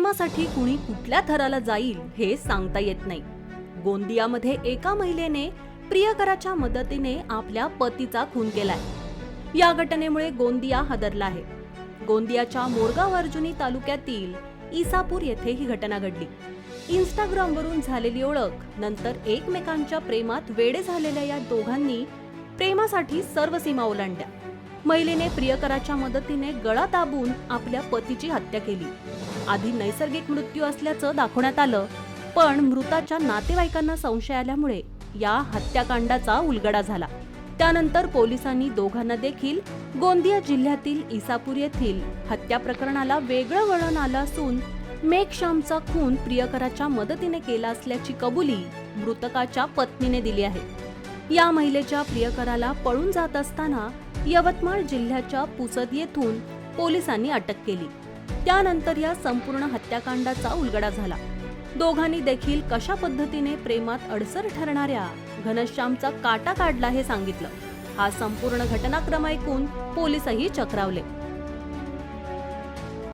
प्रेमासाठी कुणी कुठल्या थराला जाईल हे सांगता येत नाही। गोंदियामध्ये एका महिलेने प्रियकराच्या मदतीने आपल्या पतीचा खून केलाय। या घटनेमुळे गोंदिया हादरला आहे। गोंदियाच्या मोरगाव अर्जुनी तालुक्यातील इसापूर येथे ही घटना घडली। इंस्टाग्रामवरून झालेली ओळख नंतर एकमेकांच्या प्रेमात वेडे झालेल्या या दोघांनी प्रेमासाठी सर्व सीमा ओलांडल्या। महिलेने प्रियकराच्या मदतीने गळा दाबून आपल्या पतीची हत्या केली। आधी नैसर्गिक मृत्यू असल्याचं दाखवण्यात आलं, पण मृताच्या नातेवाईकांना संशय आल्यामुळे या हत्याकांडाचा उलगडा झाला। त्यानंतर पोलिसांनी दोघांना देखील गोंदिया जिल्ह्यातील इसापूर येथील हत्या प्रकरणाला वेगळं वळण आलं असून मेघश्यामचा खून प्रियकराच्या मदतीने केला असल्याची कबुली मृतकाच्या पत्नीने दिली आहे। या महिलेच्या प्रियकराला पळून जात असताना यवतमाळ जिल्ह्याच्या पुसद येथून पोलिसांनी अटक केली। त्यानंतर या संपूर्ण हत्याकांडाचा उलगडा झाला। दोघांनी देखील कशा पद्धतीने प्रेमात अडसर ठरणाऱ्या घनश्यामचा काटा काढला हे सांगितलं। हा संपूर्ण घटनाक्रम ऐकून पोलिसही चक्रावले।